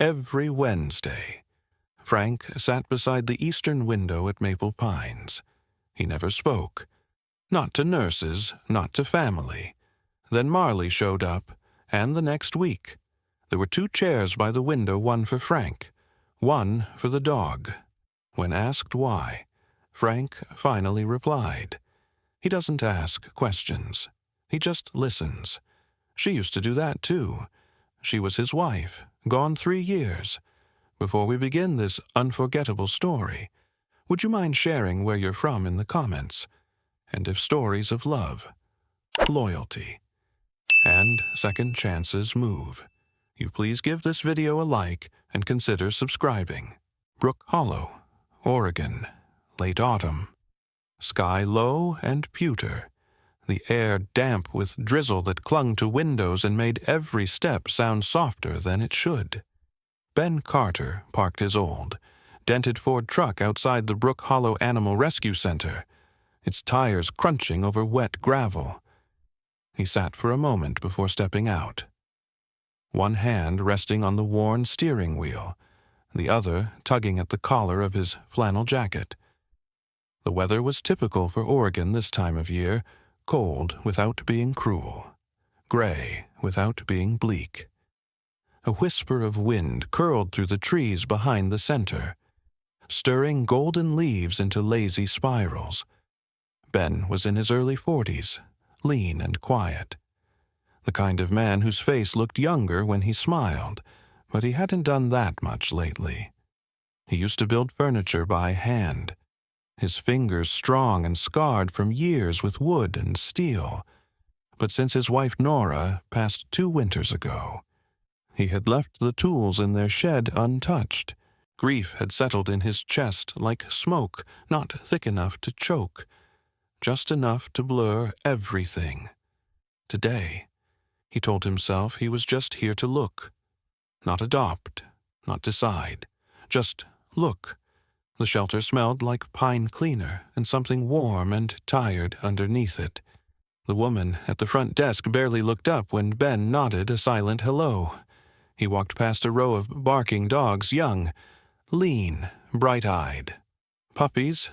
Every Wednesday, Frank sat beside the eastern window at Maple Pines. He never spoke. Not to nurses, not to family. Then Marley showed up, and the next week. There were 2 chairs by the window, one for Frank, one for the dog. When asked why, Frank finally replied. He doesn't ask questions. He just listens. She used to do that too. She was his wife, gone 3 years. Before we begin this unforgettable story, would you mind sharing where you're from in the comments? And if stories of love, loyalty, and second chances move, you please give this video a like and consider subscribing. Brook Hollow, Oregon, late autumn. Sky low and pewter. The air damp with drizzle that clung to windows and made every step sound softer than it should. Ben Carter parked his old, dented Ford truck outside the Brook Hollow Animal Rescue Center, its tires crunching over wet gravel. He sat for a moment before stepping out. One hand resting on the worn steering wheel, the other tugging at the collar of his flannel jacket. The weather was typical for Oregon this time of year, cold without being cruel, gray without being bleak. A whisper of wind curled through the trees behind the center, stirring golden leaves into lazy spirals. Ben was in his early 40s, lean and quiet. The kind of man whose face looked younger when he smiled, but he hadn't done that much lately. He used to build furniture by hand, his fingers strong and scarred from years with wood and steel. But since his wife Nora passed 2 winters ago, he had left the tools in their shed untouched. Grief had settled in his chest like smoke, not thick enough to choke, just enough to blur everything. Today, he told himself he was just here to look. Not adopt, not decide, just look. The shelter smelled like pine cleaner and something warm and tired underneath it. The woman at the front desk barely looked up when Ben nodded a silent hello. He walked past a row of barking dogs, young, lean, bright-eyed. Puppies,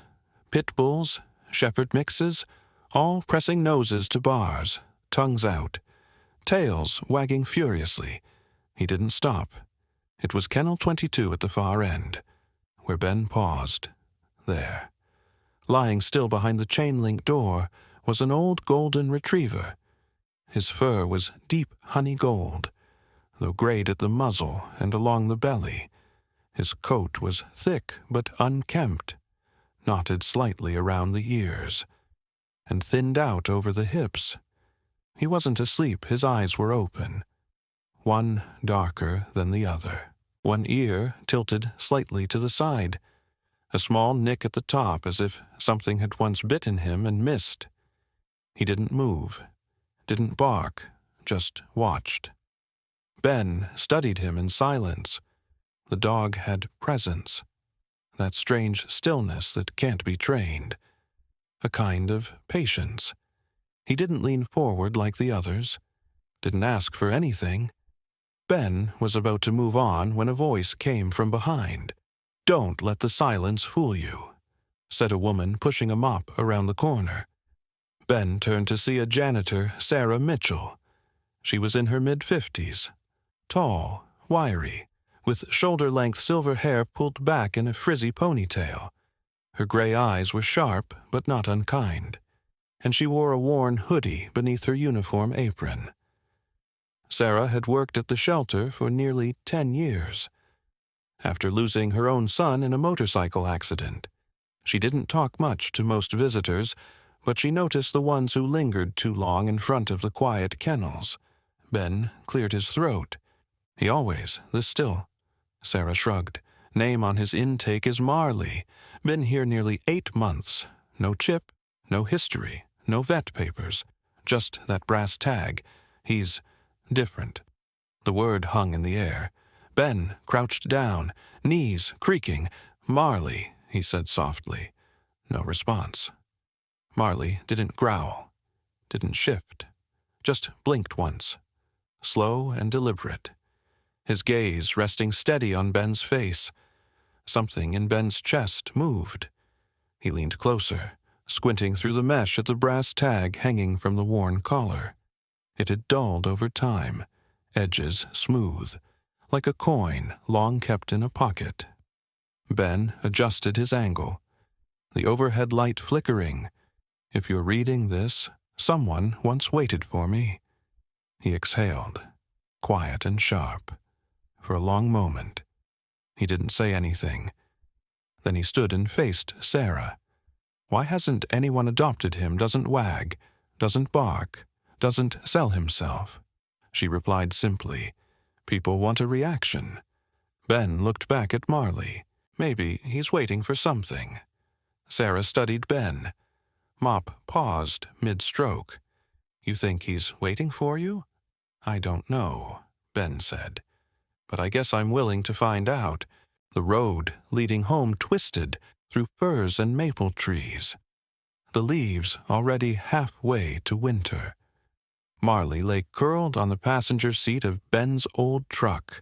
pit bulls, shepherd mixes, all pressing noses to bars, tongues out, tails wagging furiously. He didn't stop. It was Kennel 22 at the far end, where Ben paused. There, lying still behind the chain-link door, was an old golden retriever. His fur was deep honey gold, though grayed at the muzzle and along the belly. His coat was thick but unkempt, knotted slightly around the ears, and thinned out over the hips. He wasn't asleep, his eyes were open, one darker than the other. One ear tilted slightly to the side, a small nick at the top as if something had once bitten him and missed. He didn't move, didn't bark, just watched. Ben studied him in silence. The dog had presence, that strange stillness that can't be trained, a kind of patience. He didn't lean forward like the others, didn't ask for anything. Ben was about to move on when a voice came from behind. "Don't let the silence fool you," said a woman pushing a mop around the corner. Ben turned to see a janitor, Sarah Mitchell. She was in her mid-50s, tall, wiry, with shoulder-length silver hair pulled back in a frizzy ponytail. Her gray eyes were sharp but not unkind, and she wore a worn hoodie beneath her uniform apron. Sarah had worked at the shelter for nearly 10 years. After losing her own son in a motorcycle accident, she didn't talk much to most visitors, but she noticed the ones who lingered too long in front of the quiet kennels. Ben cleared his throat. He always this still. Sarah shrugged. Name on his intake is Marley. Been here nearly 8 months. No chip, no history, no vet papers. Just that brass tag. He's different. The word hung in the air. Ben crouched down, knees creaking. "Marley," he said softly. No response. Marley didn't growl, didn't shift, just blinked once, slow and deliberate. his gaze resting steady on Ben's face. Something in Ben's chest moved. He leaned closer, squinting through the mesh at the brass tag hanging from the worn collar. It had dulled over time, edges smooth, like a coin long kept in a pocket. Ben adjusted his angle, the overhead light flickering. "If you're reading this, someone once waited for me." He exhaled, quiet and sharp, for a long moment. He didn't say anything. Then he stood and faced Sarah. Why hasn't anyone adopted him? Doesn't wag, doesn't bark, doesn't sell himself? She replied simply, "People want a reaction." Ben looked back at Marley. Maybe he's waiting for something. Sarah studied Ben. Mop paused mid-stroke. "You think he's waiting for you?" "I don't know," Ben said. "But I guess I'm willing to find out." The road leading home twisted through firs and maple trees, the leaves already halfway to winter. Marley lay curled on the passenger seat of Ben's old truck,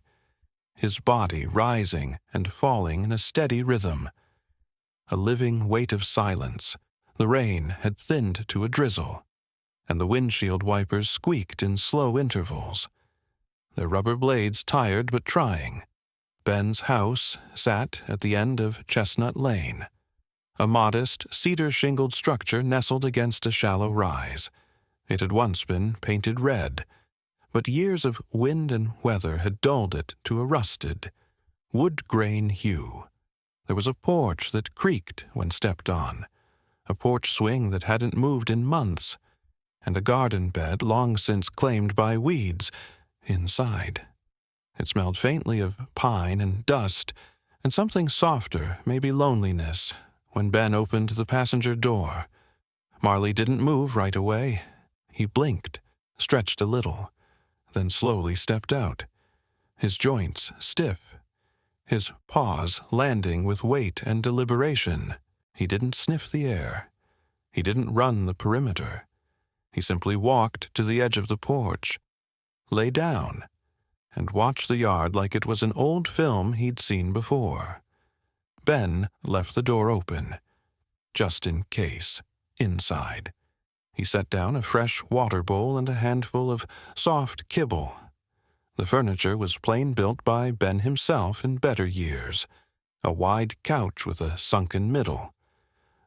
his body rising and falling in a steady rhythm. A living weight of silence. The rain had thinned to a drizzle, and the windshield wipers squeaked in slow intervals, their rubber blades tired but trying. Ben's house sat at the end of Chestnut Lane, a modest, cedar-shingled structure nestled against a shallow rise. It had once been painted red, but years of wind and weather had dulled it to a rusted, wood-grain hue. There was a porch that creaked when stepped on, a porch swing that hadn't moved in months, and a garden bed long since claimed by weeds inside. It smelled faintly of pine and dust, and something softer, maybe loneliness, when Ben opened the passenger door. Marley didn't move right away. He blinked, stretched a little, then slowly stepped out, his joints stiff, his paws landing with weight and deliberation. He didn't sniff the air. He didn't run the perimeter. He simply walked to the edge of the porch, lay down, and watched the yard like it was an old film he'd seen before. Ben left the door open, just in case, inside. He set down a fresh water bowl and a handful of soft kibble. The furniture was plain built by Ben himself in better years, a wide couch with a sunken middle,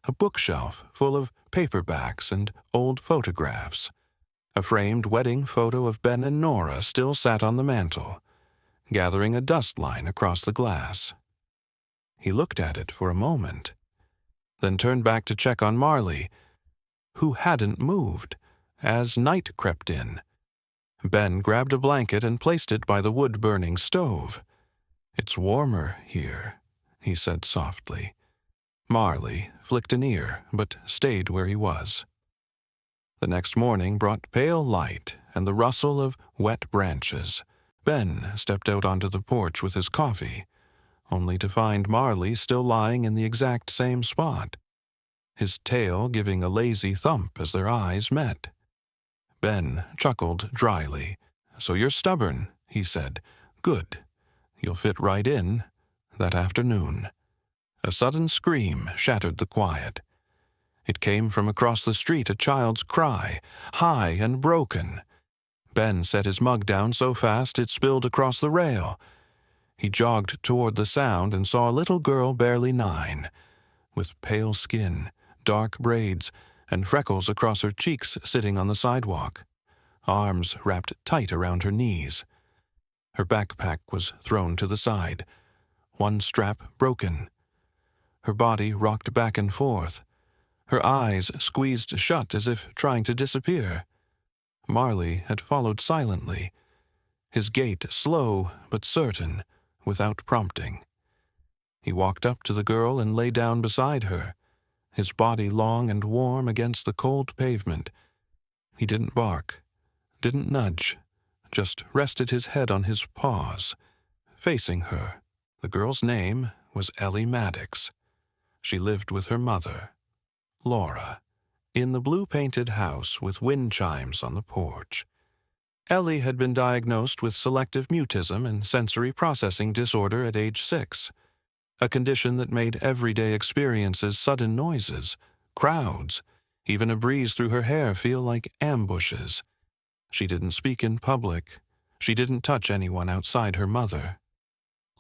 a bookshelf full of paperbacks and old photographs. A framed wedding photo of Ben and Nora still sat on the mantel, gathering a dust line across the glass. He looked at it for a moment, then turned back to check on Marley, who hadn't moved, as night crept in. Ben grabbed a blanket and placed it by the wood-burning stove. "It's warmer here," he said softly. Marley flicked an ear, but stayed where he was. The next morning brought pale light and the rustle of wet branches. Ben stepped out onto the porch with his coffee, only to find Marley still lying in the exact same spot, his tail giving a lazy thump as their eyes met. Ben chuckled dryly. "So you're stubborn," he said. "Good. You'll fit right in that afternoon." A sudden scream shattered the quiet. It came from across the street, a child's cry, high and broken. Ben set his mug down so fast it spilled across the rail. He jogged toward the sound and saw a little girl barely 9, with pale skin, dark braids, and freckles across her cheeks sitting on the sidewalk, arms wrapped tight around her knees. Her backpack was thrown to the side, one strap broken. Her body rocked back and forth, her eyes squeezed shut as if trying to disappear. Marley had followed silently, his gait slow but certain, without prompting. He walked up to the girl and lay down beside her, his body long and warm against the cold pavement. He didn't bark, didn't nudge, just rested his head on his paws, facing her. The girl's name was Ellie Maddox. She lived with her mother, Laura, in the blue-painted house with wind chimes on the porch. Ellie had been diagnosed with selective mutism and sensory processing disorder at age 6, a condition that made everyday experiences, sudden noises, crowds, even a breeze through her hair feel like ambushes. She didn't speak in public. She didn't touch anyone outside her mother.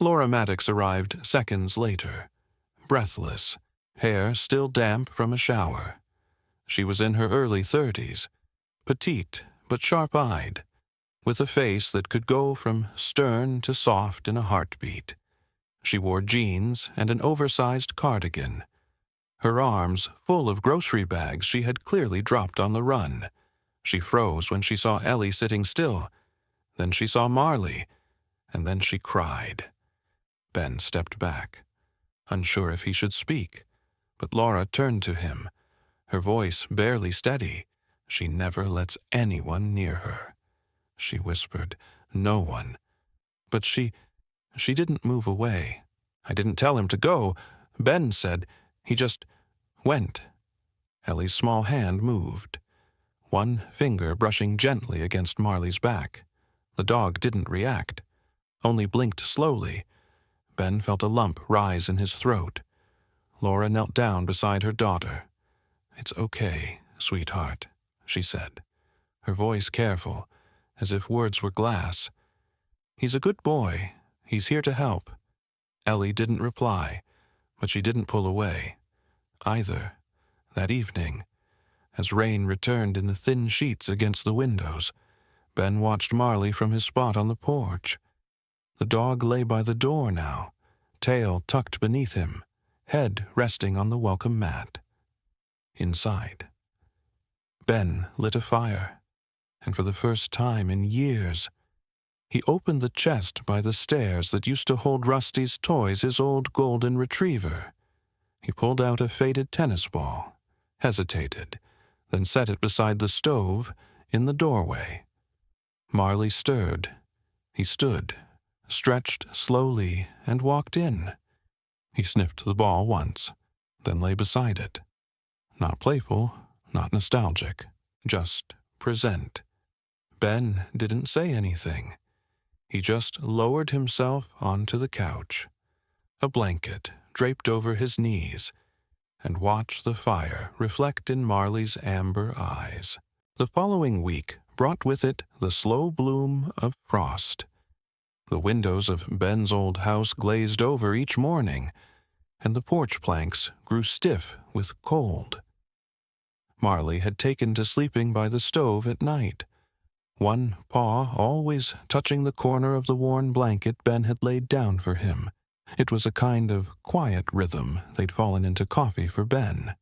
Laura Maddox arrived seconds later, breathless, hair still damp from a shower. She was in her early 30s, petite but sharp-eyed, with a face that could go from stern to soft in a heartbeat. She wore jeans and an oversized cardigan, her arms full of grocery bags she had clearly dropped on the run. She froze when she saw Ellie sitting still. Then she saw Marley, and then she cried. Ben stepped back, unsure if he should speak, but Laura turned to him, her voice barely steady. "She never lets anyone near her," she whispered. "No one." But she didn't move away. "I didn't tell him to go," Ben said. "He just went." Ellie's small hand moved, one finger brushing gently against Marley's back. The dog didn't react, only blinked slowly. Ben felt a lump rise in his throat. Laura knelt down beside her daughter. "It's okay, sweetheart," she said, her voice careful, as if words were glass. "He's a good boy. He's here to help." Ellie didn't reply, but she didn't pull away either. That evening, as rain returned in the thin sheets against the windows, Ben watched Marley from his spot on the porch. The dog lay by the door now, tail tucked beneath him, head resting on the welcome mat. Inside, Ben lit a fire, and for the first time in years, he opened the chest by the stairs that used to hold Rusty's toys, his old golden retriever. He pulled out a faded tennis ball, hesitated, then set it beside the stove in the doorway. Marley stirred. He stood, stretched slowly, and walked in. He sniffed the ball once, then lay beside it. Not playful, not nostalgic, just present. Ben didn't say anything. He just lowered himself onto the couch, a blanket draped over his knees, and watched the fire reflect in Marley's amber eyes. The following week brought with it the slow bloom of frost. The windows of Ben's old house glazed over each morning, and the porch planks grew stiff with cold. Marley had taken to sleeping by the stove at night, one paw always touching the corner of the worn blanket Ben had laid down for him. It was a kind of quiet rhythm they'd fallen into coffee for Ben.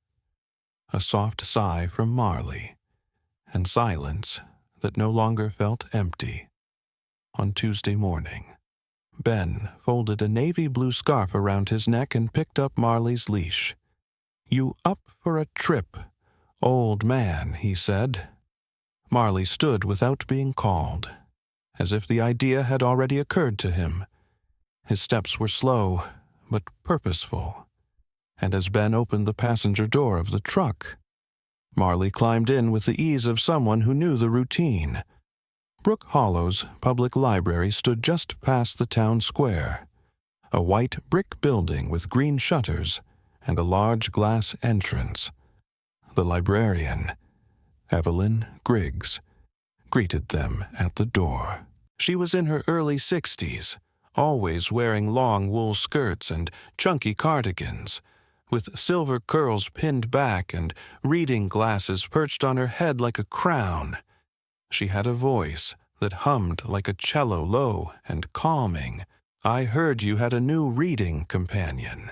A soft sigh from Marley, and silence that no longer felt empty. On Tuesday morning, Ben folded a navy blue scarf around his neck and picked up Marley's leash. "You up for a trip, old man?" he said. Marley stood without being called, as if the idea had already occurred to him. His steps were slow, but purposeful, and as Ben opened the passenger door of the truck, Marley climbed in with the ease of someone who knew the routine. Brook Hollow's public library stood just past the town square, a white brick building with green shutters and a large glass entrance. The librarian, Evelyn Griggs, greeted them at the door. She was in her early 60s, always wearing long wool skirts and chunky cardigans, with silver curls pinned back and reading glasses perched on her head like a crown. She had a voice that hummed like a cello, low and calming. "I heard you had a new reading companion."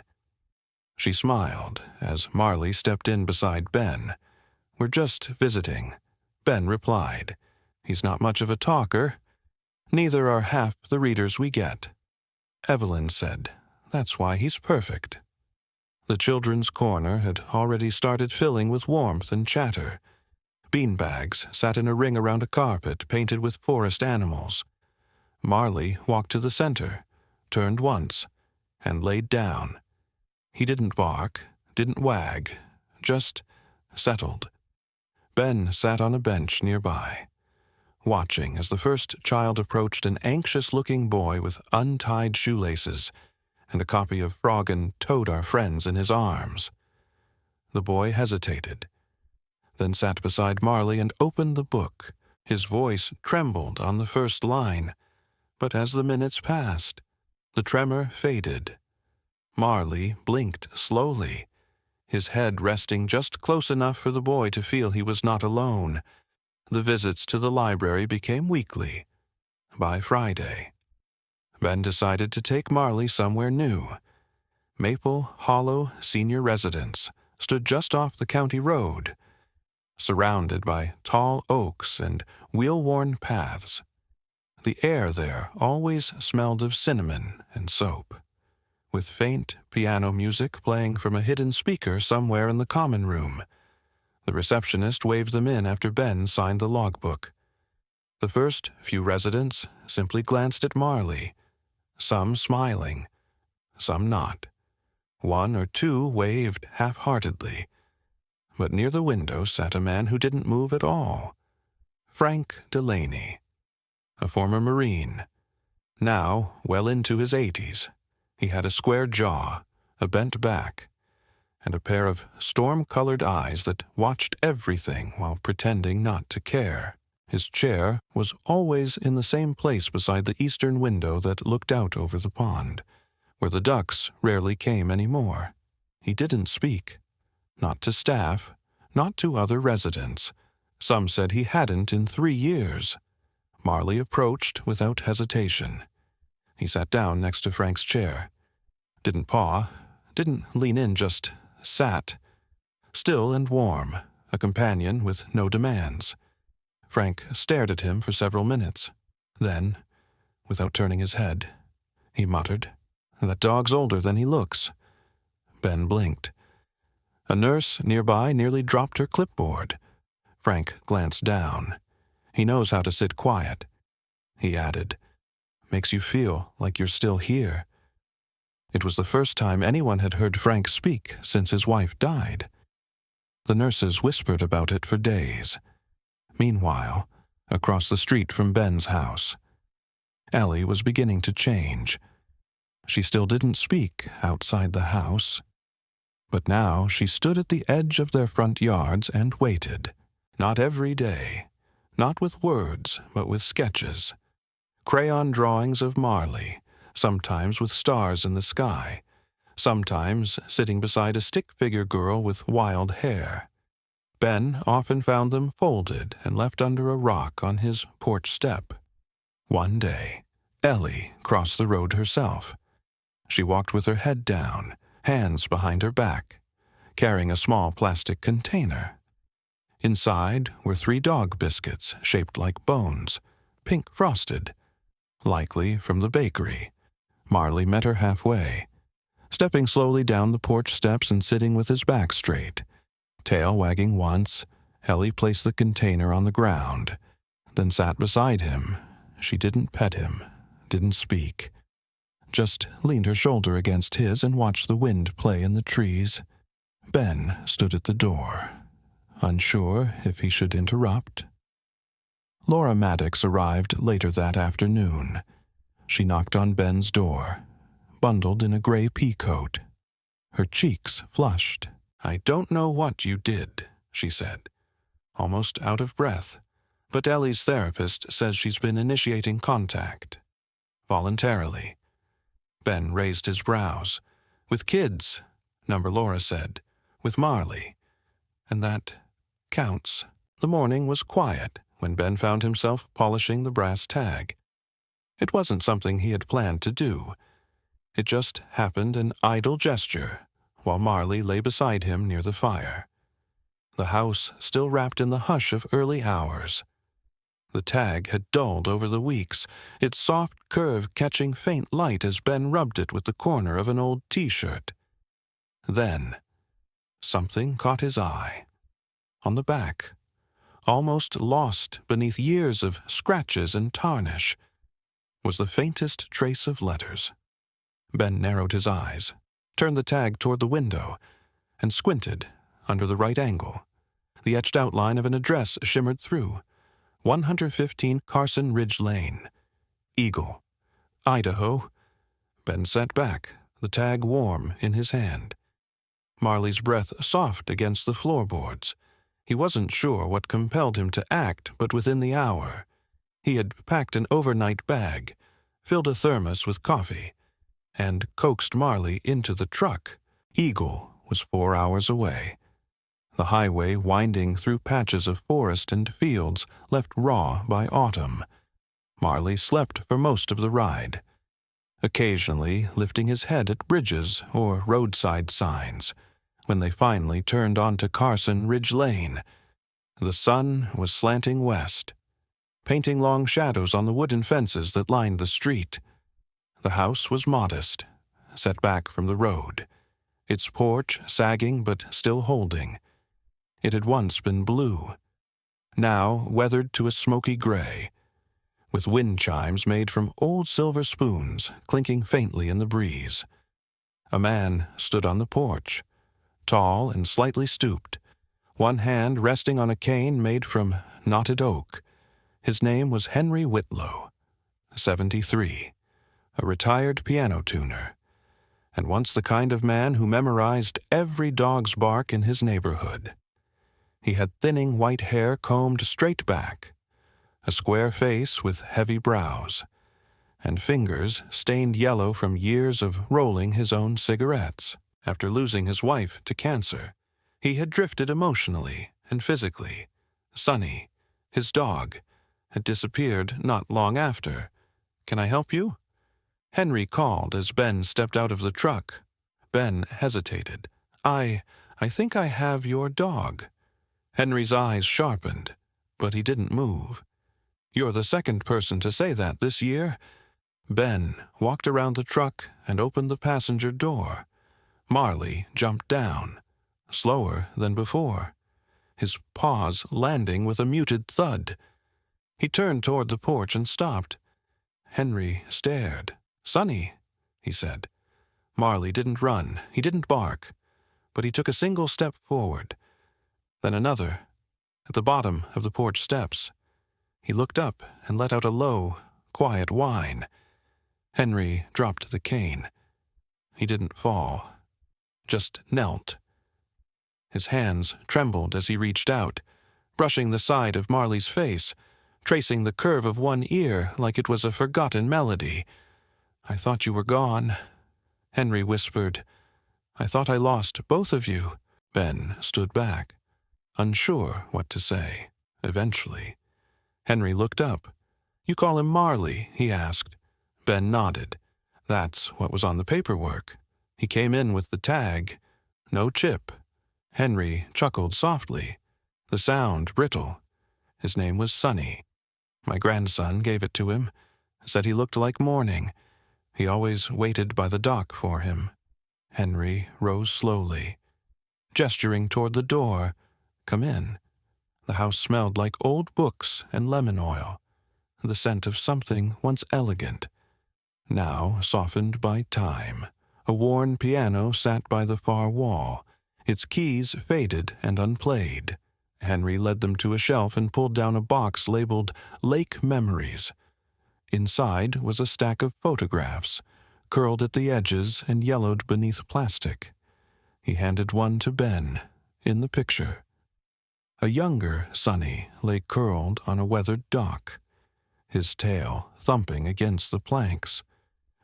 She smiled as Marley stepped in beside Ben. "We're just visiting," Ben replied. "He's not much of a talker. Neither are half the readers we get." Evelyn said, "That's why he's perfect." The children's corner had already started filling with warmth and chatter. Beanbags sat in a ring around a carpet painted with forest animals. Marley walked to the center, turned once, and laid down. He didn't bark, didn't wag, just settled. Ben sat on a bench nearby. watching as the first child approached an anxious-looking boy with untied shoelaces and a copy of Frog and Toad Are Friends in his arms. The boy hesitated, then sat beside Marley and opened the book. His voice trembled on the first line, but as the minutes passed, the tremor faded. Marley blinked slowly, his head resting just close enough for the boy to feel he was not alone. The visits to the library became weekly. By Friday, Ben decided to take Marley somewhere new. Maple Hollow Senior Residence stood just off the county road, surrounded by tall oaks and wheel-worn paths. The air there always smelled of cinnamon and soap, with faint piano music playing from a hidden speaker somewhere in the common room. The receptionist waved them in after Ben signed the logbook. The first few residents simply glanced at Marley, some smiling, some not. One or two waved half-heartedly, but near the window sat a man who didn't move at all. Frank Delaney, a former Marine, now well into his 80s. He had a square jaw, a bent back, and a pair of storm-colored eyes that watched everything while pretending not to care. His chair was always in the same place beside the eastern window that looked out over the pond, where the ducks rarely came anymore. He didn't speak, not to staff, not to other residents. Some said he hadn't in 3 years. Marley approached without hesitation. He sat down next to Frank's chair. Didn't paw, didn't lean in, just sat. Still and warm, a companion with no demands. Frank stared at him for several minutes. Then, without turning his head, he muttered, "That dog's older than he looks." Ben blinked. A nurse nearby nearly dropped her clipboard. Frank glanced down. "He knows how to sit quiet," he added. "Makes you feel like you're still here." It was the first time anyone had heard Frank speak since his wife died. The nurses whispered about it for days. Meanwhile, across the street from Ben's house, Ellie was beginning to change. She still didn't speak outside the house, but now she stood at the edge of their front yards and waited. Not every day, not with words, but with sketches. Crayon drawings of Marley, sometimes with stars in the sky, sometimes sitting beside a stick-figure girl with wild hair. Ben often found them folded and left under a rock on his porch step. One day, Ellie crossed the road herself. She walked with her head down, hands behind her back, carrying a small plastic container. Inside were 3 dog biscuits shaped like bones, pink frosted, likely from the bakery. Marley met her halfway, stepping slowly down the porch steps and sitting with his back straight. Tail wagging once, Ellie placed the container on the ground, then sat beside him. She didn't pet him, didn't speak, just leaned her shoulder against his and watched the wind play in the trees. Ben stood at the door, unsure if he should interrupt. Laura Maddox arrived later that afternoon. She knocked on Ben's door, bundled in a gray peacoat. Her cheeks flushed. "I don't know what you did," she said, almost out of breath, but Ellie's therapist says she's been initiating contact. Voluntarily. Ben raised his brows. "With kids," Number Laura said, "with Marley. And that counts." The morning was quiet when Ben found himself polishing the brass tag. It wasn't something he had planned to do. It just happened, an idle gesture, while Marley lay beside him near the fire. The house still wrapped in the hush of early hours. The tag had dulled over the weeks, its soft curve catching faint light as Ben rubbed it with the corner of an old T-shirt. Then, something caught his eye. On the back, almost lost beneath years of scratches and tarnish, was the faintest trace of letters. Ben narrowed his eyes, turned the tag toward the window, and squinted under the right angle. The etched outline of an address shimmered through. 115 Carson Ridge Lane. Eagle, Idaho. Ben sat back, the tag warm in his hand. Marley's breath soft against the floorboards. He wasn't sure what compelled him to act, but within the hour, he had packed an overnight bag, filled a thermos with coffee, and coaxed Marley into the truck. Eagle was 4 hours away. The highway winding through patches of forest and fields left raw by autumn. Marley slept for most of the ride, occasionally lifting his head at bridges or roadside signs. When they finally turned onto Carson Ridge Lane, the sun was slanting west, painting long shadows on the wooden fences that lined the street. The house was modest, set back from the road, its porch sagging but still holding. It had once been blue, now weathered to a smoky gray, with wind chimes made from old silver spoons clinking faintly in the breeze. A man stood on the porch, tall and slightly stooped, one hand resting on a cane made from knotted oak. His name was Henry Whitlow, 73, a retired piano tuner, and once the kind of man who memorized every dog's bark in his neighborhood. He had thinning white hair combed straight back, a square face with heavy brows, and fingers stained yellow from years of rolling his own cigarettes. After losing his wife to cancer, he had drifted emotionally and physically. Sonny, his dog, had disappeared not long after. "Can I help you?" Henry called as Ben stepped out of the truck. Ben hesitated. I think I have your dog." Henry's eyes sharpened, but he didn't move. "You're the second person to say that this year." Ben walked around the truck and opened the passenger door. Marley jumped down, slower than before, his paws landing with a muted thud. He turned toward the porch and stopped. Henry stared. "Sonny," he said. Marley didn't run, he didn't bark, but he took a single step forward, then another. At the bottom of the porch steps, he looked up and let out a low, quiet whine. Henry dropped the cane. He didn't fall, just knelt. His hands trembled as he reached out, brushing the side of Marley's face, tracing the curve of one ear like it was a forgotten melody. "I thought you were gone," Henry whispered. "I thought I lost both of you." Ben stood back, unsure what to say. Eventually, Henry looked up. "You call him Marley?" he asked. Ben nodded. "That's what was on the paperwork. He came in with the tag. No chip." Henry chuckled softly, the sound brittle. "His name was Sonny. My grandson gave it to him, said he looked like morning. He always waited by the dock for him." Henry rose slowly, gesturing toward the door. "Come in." The house smelled like old books and lemon oil, the scent of something once elegant, now softened by time. A worn piano sat by the far wall, its keys faded and unplayed. Henry led them to a shelf and pulled down a box labeled Lake Memories. Inside was a stack of photographs, curled at the edges and yellowed beneath plastic. He handed one to Ben. In the picture, a younger Sonny lay curled on a weathered dock, his tail thumping against the planks.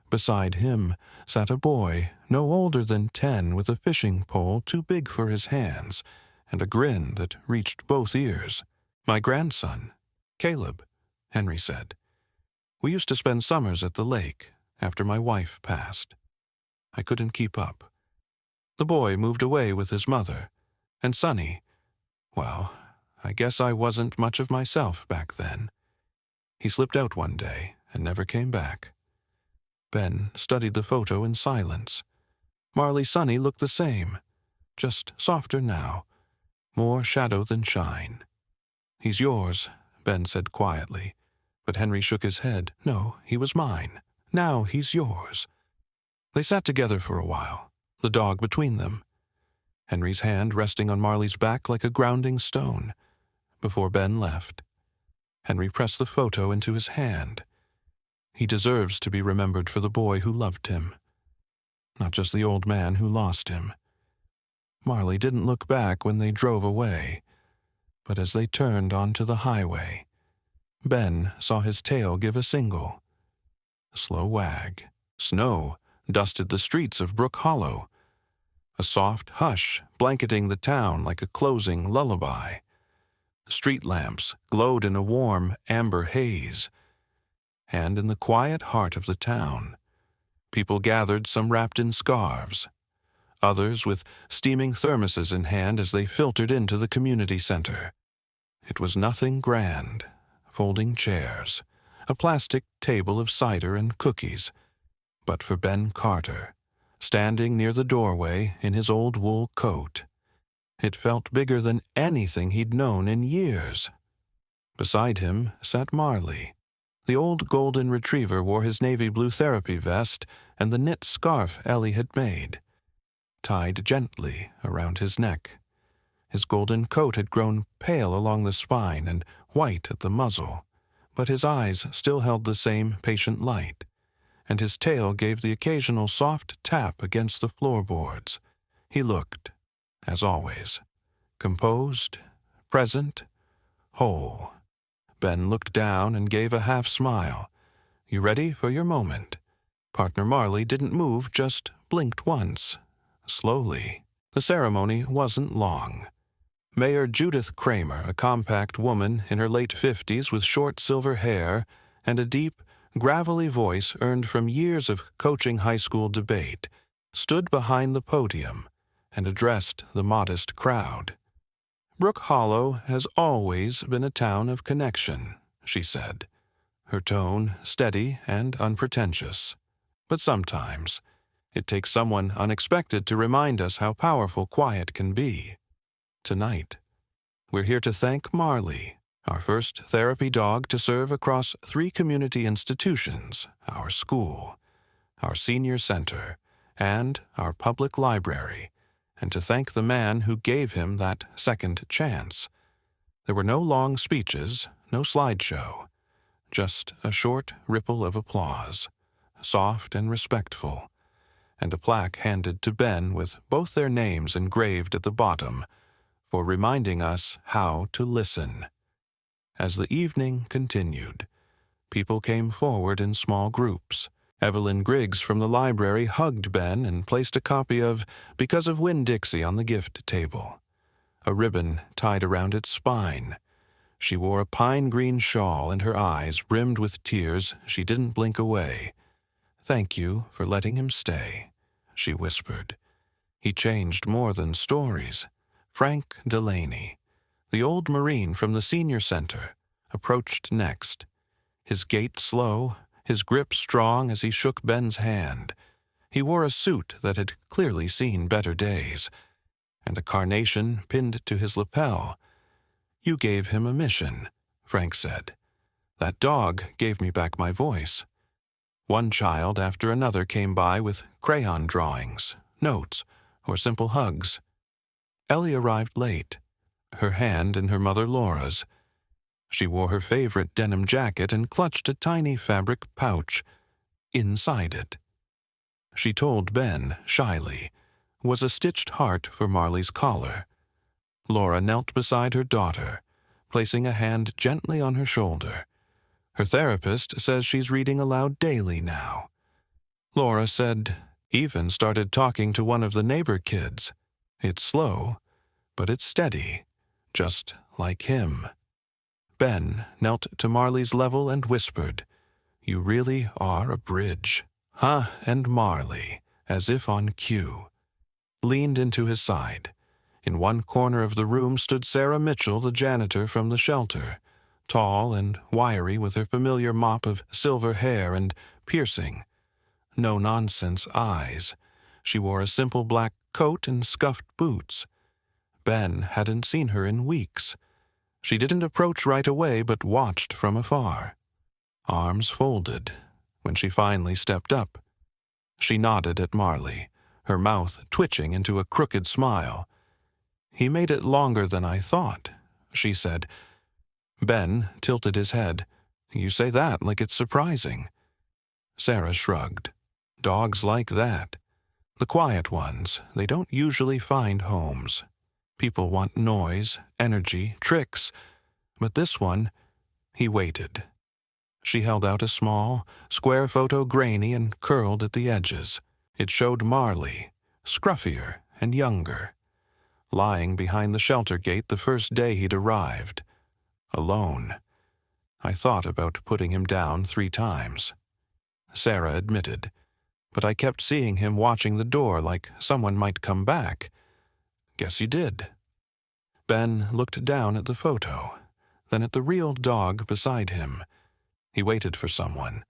Beside him sat a boy no older than 10 with a fishing pole too big for his hands and a grin that reached both ears. "My grandson, Caleb," Henry said. "We used to spend summers at the lake after my wife passed. I couldn't keep up." The boy moved away with his mother, and Sonny, well, I guess I wasn't much of myself back then. He slipped out one day and never came back. Ben studied the photo in silence. Marley's Sonny looked the same, just softer now, more shadow than shine. "He's yours," Ben said quietly, but Henry shook his head. "No, he was mine. Now he's yours." They sat together for a while, the dog between them, Henry's hand resting on Marley's back like a grounding stone, before Ben left. Henry pressed the photo into his hand. He deserves to be remembered for the boy who loved him, not just the old man who lost him. Marley didn't look back when they drove away, but as they turned onto the highway, Ben saw his tail give a single, slow wag. Snow dusted the streets of Brook Hollow, a soft hush blanketing the town like a closing lullaby. Street lamps glowed in a warm amber haze, and in the quiet heart of the town, people gathered, some wrapped in scarves, others with steaming thermoses in hand as they filtered into the community center. It was nothing grand: folding chairs, a plastic table of cider and cookies. But for Ben Carter, standing near the doorway in his old wool coat, it felt bigger than anything he'd known in years. Beside him sat Marley. The old golden retriever wore his navy blue therapy vest and the knit scarf Ellie had made, tied gently around his neck. His golden coat had grown pale along the spine and white at the muzzle, but his eyes still held the same patient light, and his tail gave the occasional soft tap against the floorboards. He looked, as always, composed, present, whole. Ben looked down and gave a half-smile. "You ready for your moment?" Partner Marley didn't move, just blinked once, slowly. The ceremony wasn't long. Mayor Judith Kramer, a compact woman in her late 50s with short silver hair and a deep, gravelly voice earned from years of coaching high school debate, stood behind the podium and addressed the modest crowd. "Brook Hollow has always been a town of connection," she said, her tone steady and unpretentious. "But sometimes it takes someone unexpected to remind us how powerful quiet can be. Tonight, we're here to thank Marley, our first therapy dog to serve across 3 community institutions: our school, our senior center, and our public library, and to thank the man who gave him that second chance." There were no long speeches, no slideshow, just a short ripple of applause, soft and respectful, and a plaque handed to Ben with both their names engraved at the bottom, for reminding us how to listen. As the evening continued, people came forward in small groups. Evelyn Griggs from the library hugged Ben and placed a copy of Because of Winn-Dixie on the gift table, a ribbon tied around its spine. She wore a pine-green shawl, and her eyes, brimmed with tears, she didn't blink away. "Thank you for letting him stay," she whispered. "He changed more than stories." Frank Delaney, the old Marine from the senior center, approached next, his gait slow, his grip strong as he shook Ben's hand. He wore a suit that had clearly seen better days, and a carnation pinned to his lapel. "You gave him a mission," Frank said. "That dog gave me back my voice." One child after another came by with crayon drawings, notes, or simple hugs. Ellie arrived late, her hand in her mother Laura's. She wore her favorite denim jacket and clutched a tiny fabric pouch. Inside it, she told Ben, shyly, was a stitched heart for Marley's collar. Laura knelt beside her daughter, placing a hand gently on her shoulder. "Her therapist says she's reading aloud daily now." Laura said, "Even started talking to one of the neighbor kids. It's slow, but it's steady, just like him." Ben knelt to Marley's level and whispered, "You really are a bridge." And Marley, as if on cue, leaned into his side. In one corner of the room stood Sarah Mitchell, the janitor from the shelter, tall and wiry with her familiar mop of silver hair and piercing, no-nonsense eyes. She wore a simple black coat and scuffed boots. Ben hadn't seen her in weeks. She didn't approach right away but watched from afar, arms folded, when she finally stepped up. She nodded at Marley, her mouth twitching into a crooked smile. "He made it longer than I thought," she said. Ben tilted his head. You say that like it's surprising. Sarah shrugged. Dogs like that. The quiet ones, they don't usually find homes. People want noise, energy, tricks. But this one, he waited. She held out a small, square photo, grainy and curled at the edges. It showed Marley, scruffier and younger, lying behind the shelter gate the first day he'd arrived. Alone. I thought about putting him down 3 times. Sarah admitted, but I kept seeing him watching the door like someone might come back. Guess he did. Ben looked down at the photo, then at the real dog beside him. He waited for someone.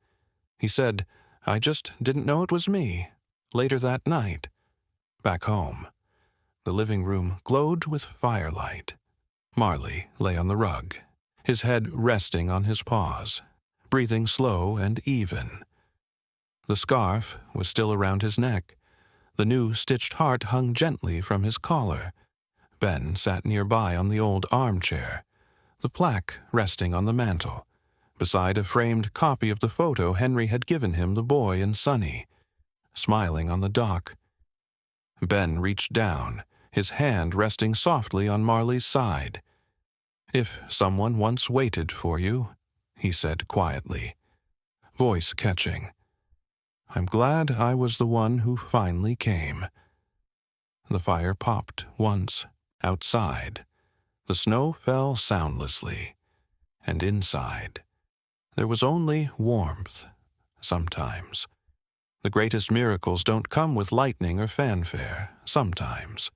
He said, I just didn't know it was me. Later that night. Back home. The living room glowed with firelight. Marley lay on the rug, his head resting on his paws, breathing slow and even. The scarf was still around his neck. The new stitched heart hung gently from his collar. Ben sat nearby on the old armchair, the plaque resting on the mantel, beside a framed copy of the photo Henry had given him the boy and Sonny, smiling on the dock. Ben reached down, his hand resting softly on Marley's side. If someone once waited for you, he said quietly, voice catching. I'm glad I was the one who finally came. The fire popped once, outside. The snow fell soundlessly. And inside, there was only warmth, sometimes. The greatest miracles don't come with lightning or fanfare, sometimes.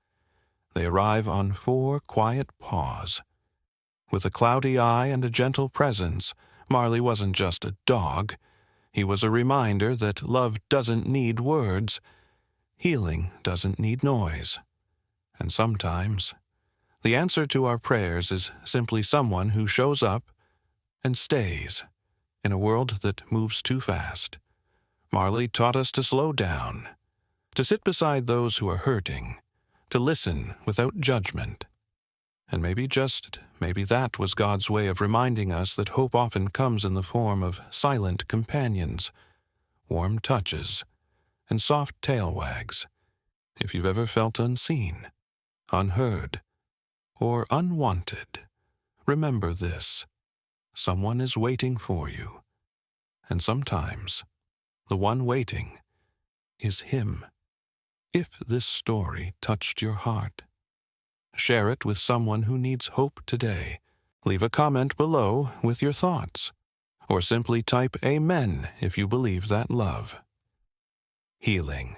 They arrive on 4 quiet paws. With a cloudy eye and a gentle presence, Marley wasn't just a dog. He was a reminder that love doesn't need words. Healing doesn't need noise. And sometimes, the answer to our prayers is simply someone who shows up and stays in a world that moves too fast. Marley taught us to slow down, to sit beside those who are hurting, to listen without judgment. And maybe that was God's way of reminding us that hope often comes in the form of silent companions, warm touches, and soft tail wags. If you've ever felt unseen, unheard, or unwanted, remember this. Someone is waiting for you. And sometimes, the one waiting is him. If this story touched your heart, share it with someone who needs hope today. Leave a comment below with your thoughts, or simply type Amen if you believe that love. Healing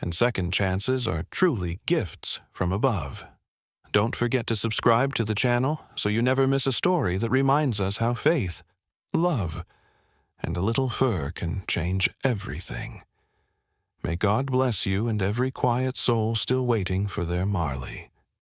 and second chances are truly gifts from above. Don't forget to subscribe to the channel so you never miss a story that reminds us how faith, love, and a little fur can change everything. May God bless you and every quiet soul still waiting for their Marley.